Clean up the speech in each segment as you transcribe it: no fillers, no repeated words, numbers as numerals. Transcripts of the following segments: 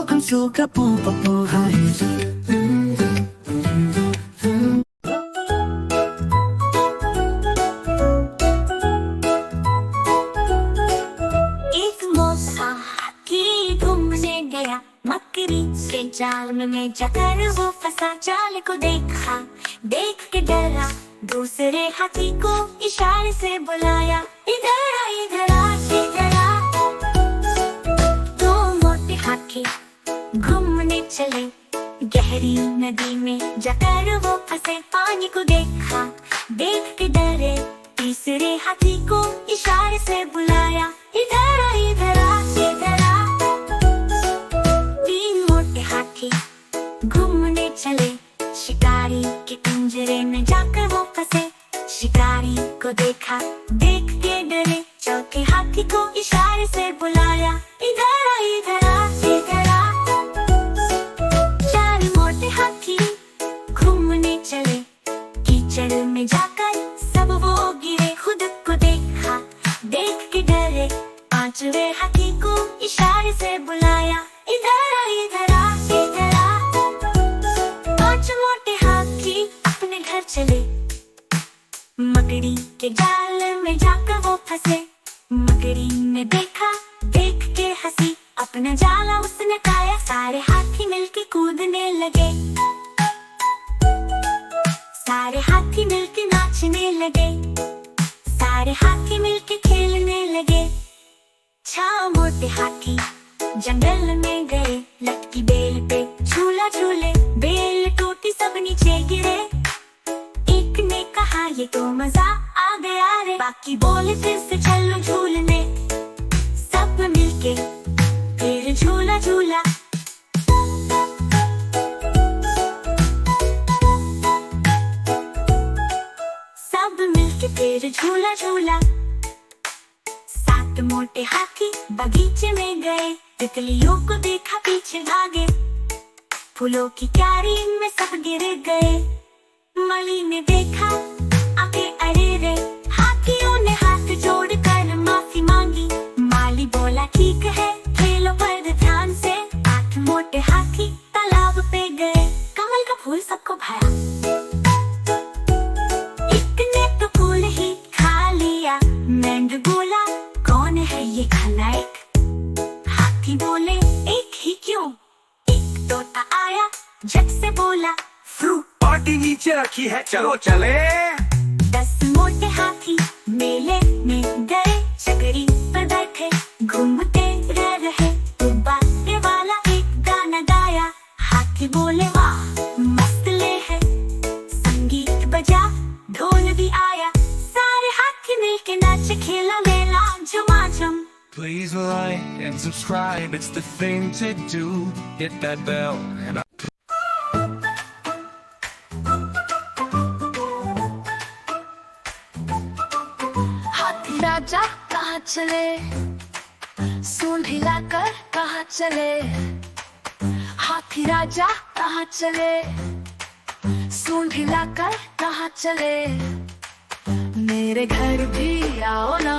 Welcome to Kapoor Heights. एक मौसा हाथी घूमने गया मकड़ी के जाल में जाकर वो फंसा। जाल को देखा, देख के डरा, दूसरे हाथी को इशारे से बुलाया। इधर आ, इधर आ, इधर आ। दो मोटे हाथी घूमने चले गहरी नदी में जाकर वो फंसे। पानी को देखा, देख के डरे, तीसरे हाथी को इशारे से बुलाया। इधर आ, इधर आ, इधर आ। तीन मोटे हाथी घूमने चले शिकारी के पिंजरे में जाकर वो फंसे। शिकारी को देखा, देख के डरे, चौथे हाथी को इशारे से बुलाया। इधर आ, इधर आ, इधर आ। चार मोटे हाथी घूमने चले कीचड़ में जाकर सब वो गिरे। खुद को देखा, देख के डरे, पांचवे हाथी को इशारे से बुलाया। इधर आ, इधर आ, इधर आ। पांच मोटे हाथी अपने घर चले मकड़ी के जाल में जाकर वो फंसे। मकड़ी ने देखा, देख के हंसी, अपना जाला उसने खाया। सारे हाथी मिलके कूदने लगे, सारे हाथी मिलके नाचने लगे, सारे हाथी मिलके खेलने लगे। छह मोटे हाथी जंगल में गए, लटकी बेल पे झूला झूले, बेल टूटी सब नीचे गिरे। एक ने कहा ये तो मजा आ गया रे, बाकी बोले फिर से चलो झूलने। सब मिलके फिर झूला झूला। सब मिलके फिर झूला झूला। सात मोटे हाथी बगीचे में गए, तितलियों को देखा पीछे भागे। फूलों की क्यारी में सब गिर गए। मली ने देखा, आगे अरे रे, हाथियों ने हाथ जोड़कर माफी मांगी। माली बोला ठीक है, खेलो पर ध्यान से। आठ मोटे हाथी तालाब पे गए, कमल का फूल सबको भाया। एक ने तो फूल ही खा लिया। मेंढक बोला कौन है ये खलनायक? हाथी बोले एक ही क्यों? एक तोता आया झट से बोला फ्रूट पार्टी नीचे रखी है, चलो चले। 10 मोटे हाथी मेले में गए, चकरी पर बैठे घूमते रह रहे। गुब्बारे वाला एक गाना गाया, हाथी बोले वाह मस्त ले है। संगीत बजा, ढोल भी आया, सारे हाथी मिलके नाचे, खेला मेला झमाझम। Please like and subscribe, it's the thing to do. Hit that bell and हाथी राजा कहाँ चले, सूंड हिलाकर कहाँ चले। हाथी राजा कहाँ चले, सूंड हिलाकर कहाँ चले। मेरे घर भी आओ ना,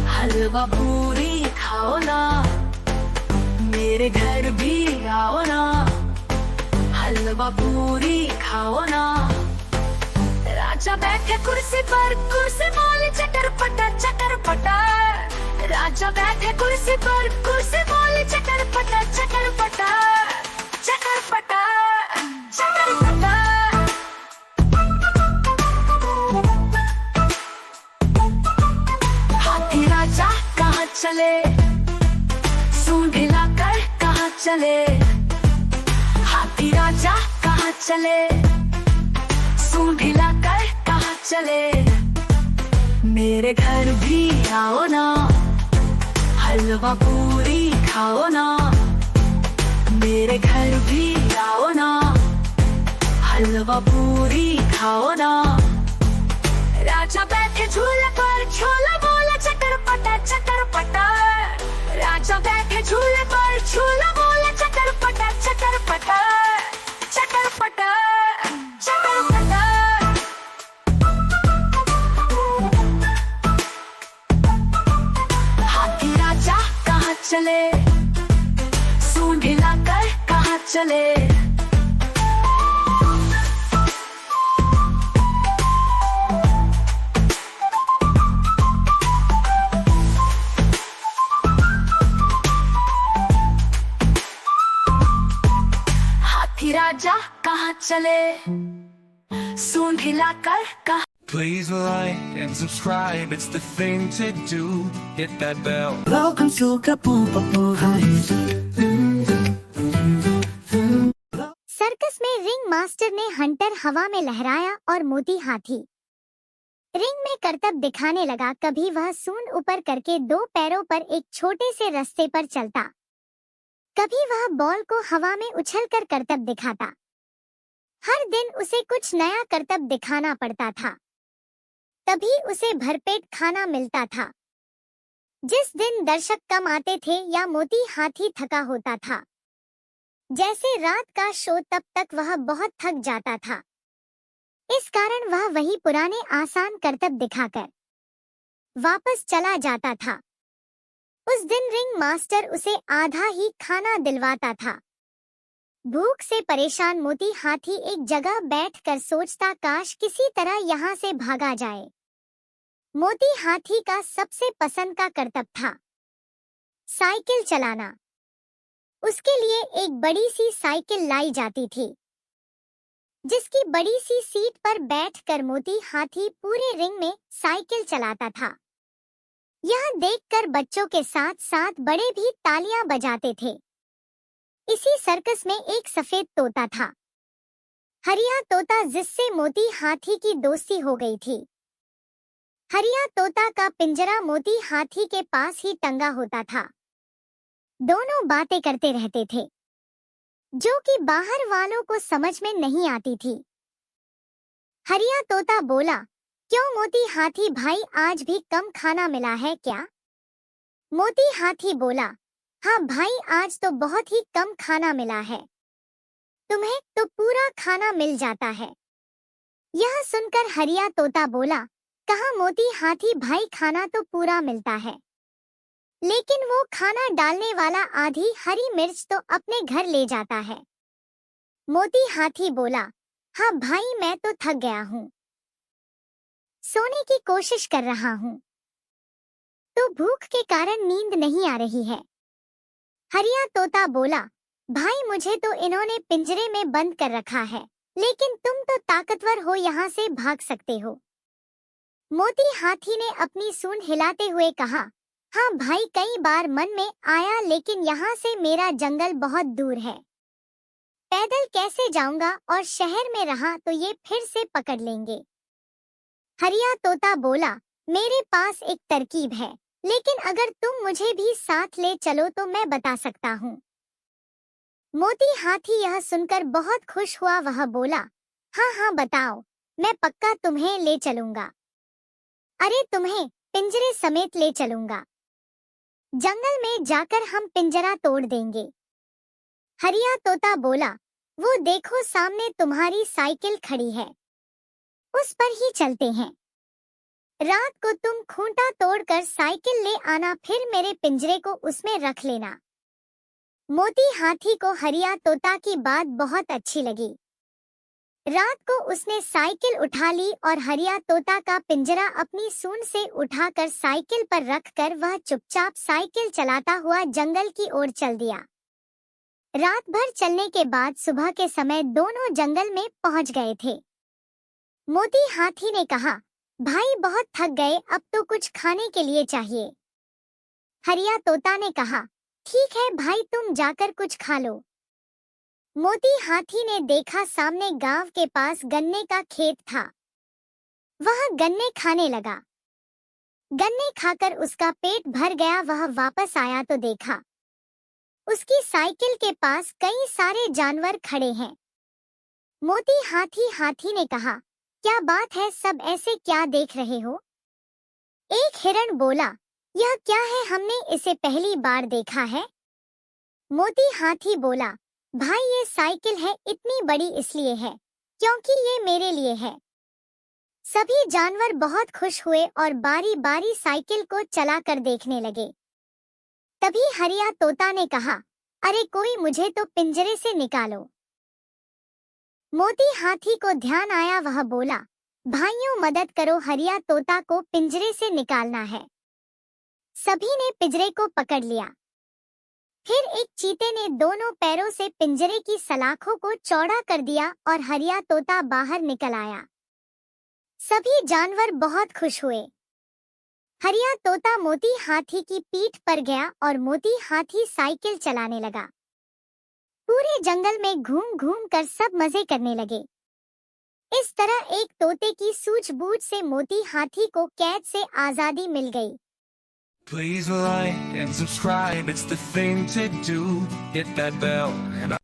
हलवा पूरी खाओ ना। मेरे घर भी आओ ना, हलवा पूरी खाओ ना। राजा बैठे कुर्सी पर, कुर्सी बोले चटर पटर चटर पटर। राजा बैठे कुर्सी पर, कुर्सी बोले चटर पटर चटर पटर चटर पटर चटर पटर। हाथी राजा कहाँ चले, सूंड हिलाकर कहाँ चले। हाथी राजा कहाँ चले, सूंड हिलाकर कहाँ चले। मेरे घर भी आओ ना, हलवा पूरी खाओ ना। मेरे घर भी आओ ना, हलवा पूरी खाओ ना। राजा बैठे झूले पर, झूला बोला चटर पटर चटर पटर। राजा बैठे झूले पर, झूला बोला चटर पटर चटर पटर चटर पटर चटर पटर। हाथी राजा कहाँ चले, सूंड हिलाकर कहाँ चले। हाथी राजा कहाँ चले, सूंड हिलाकर कहाँ। Please like and subscribe, it's the thing to do. Hit that bell. Welcome to Kapoor High. Circus में रिंग मास्टर ने हंटर हवा में लहराया और मोती हाथी रिंग में करतब दिखाने लगा। कभी वह सूंड ऊपर करके दो पैरों पर एक छोटे से रास्ते पर चलता, कभी वह बॉल को हवा में उछलकर करतब दिखाता। हर दिन उसे कुछ नया करतब दिखाना पड़ता था, तभी उसे भरपेट खाना मिलता था। जिस दिन दर्शक कम आते थे या मोती हाथी थका होता था, जैसे रात का शो, तब तक वह बहुत थक जाता था। इस कारण वह वही पुराने आसान करतब दिखाकर वापस चला जाता था। उस दिन रिंग मास्टर उसे आधा ही खाना दिलवाता था। भूख से परेशान मोती हाथी एक जगह बैठकर सोचता, काश किसी तरह यहाँ से भागा जाए। मोती हाथी का सबसे पसंद का करतब था साइकिल चलाना। उसके लिए एक बड़ी सी साइकिल लाई जाती थी, जिसकी बड़ी सी सीट पर बैठकर मोती हाथी पूरे रिंग में साइकिल चलाता था। यह देखकर बच्चों के साथ साथ बड़े भी तालियां बजाते थे। इसी सर्कस में एक सफेद तोता था, हरिया तोता, जिससे मोती हाथी की दोस्ती हो गई थी। हरिया तोता का पिंजरा मोती हाथी के पास ही टंगा होता था। दोनों बातें करते रहते थे, जो कि बाहर वालों को समझ में नहीं आती थी। हरिया तोता बोला, क्यों मोती हाथी भाई, आज भी कम खाना मिला है क्या? मोती हाथी बोला, हाँ भाई, आज तो बहुत ही कम खाना मिला है, तुम्हें तो पूरा खाना मिल जाता है। यह सुनकर हरिया तोता बोला, कहाँ मोती हाथी भाई, खाना तो पूरा मिलता है, लेकिन वो खाना डालने वाला आधी हरी मिर्च तो अपने घर ले जाता है। मोती हाथी बोला, हाँ भाई, मैं तो थक गया हूँ, सोने की कोशिश कर रहा हूँ, तो भूख के कारण नींद नहीं आ रही है। हरिया तोता बोला, भाई मुझे तो इन्होंने पिंजरे में बंद कर रखा है, लेकिन तुम तो ताकतवर हो, यहाँ से भाग सकते हो। मोती हाथी ने अपनी सूंड हिलाते हुए कहा, हाँ भाई, कई बार मन में आया, लेकिन यहाँ से मेरा जंगल बहुत दूर है, पैदल कैसे जाऊंगा, और शहर में रहा तो ये फिर से पकड़ लेंगे। हरिया तोता बोला, मेरे पास एक तरकीब है, लेकिन अगर तुम मुझे भी साथ ले चलो तो मैं बता सकता हूँ। मोती हाथी यह सुनकर बहुत खुश हुआ। वह बोला, हाँ हाँ बताओ, मैं पक्का तुम्हें ले चलूंगा। अरे तुम्हें पिंजरे समेत ले चलूंगा, जंगल में जाकर हम पिंजरा तोड़ देंगे। हरिया तोता बोला, वो देखो सामने तुम्हारी साइकिल खड़ी है, उस पर ही चलते हैं। रात को तुम खूंटा तोड़कर साइकिल ले आना, फिर मेरे पिंजरे को उसमें रख लेना। मोती हाथी को हरिया तोता की बात बहुत अच्छी लगी। रात को उसने साइकिल उठा ली और हरिया तोता का पिंजरा अपनी सूंड से उठाकर साइकिल पर रखकर वह चुपचाप साइकिल चलाता हुआ जंगल की ओर चल दिया। रात भर चलने के बाद सुबह के समय दोनों जंगल में पहुंच गए थे। मोती हाथी ने कहा, भाई बहुत थक गए, अब तो कुछ खाने के लिए चाहिए। हरिया तोता ने कहा, ठीक है भाई, तुम जाकर कुछ खा लो। मोती हाथी ने देखा सामने गांव के पास गन्ने का खेत था। वह गन्ने खाने लगा। गन्ने खाकर उसका पेट भर गया। वह वापस आया तो देखा उसकी साइकिल के पास कई सारे जानवर खड़े हैं। मोती हाथी ने कहा, क्या बात है, सब ऐसे क्या देख रहे हो? एक हिरण बोला, यह क्या है, हमने इसे पहली बार देखा है। मोती हाथी बोला, भाई ये साइकिल है, इतनी बड़ी इसलिए है क्योंकि ये मेरे लिए है। सभी जानवर बहुत खुश हुए और बारी बारी साइकिल को चलाकर देखने लगे। तभी हरिया तोता ने कहा, अरे कोई मुझे तो पिंजरे से निकालो। मोती हाथी को ध्यान आया, वह बोला, भाइयों मदद करो, हरिया तोता को पिंजरे से निकालना है। सभी ने पिंजरे को पकड़ लिया। फिर एक चीते ने दोनों पैरों से पिंजरे की सलाखों को चौड़ा कर दिया और हरिया तोता बाहर निकल आया। सभी जानवर बहुत खुश हुए। हरिया तोता मोती हाथी की पीठ पर गया और मोती हाथी साइकिल चलाने लगा। पूरे जंगल में घूम घूम कर सब मजे करने लगे। इस तरह एक तोते की सूझबूझ से मोती हाथी को कैद से आजादी मिल गई। Please like and subscribe, it's the thing to do. Hit that bell and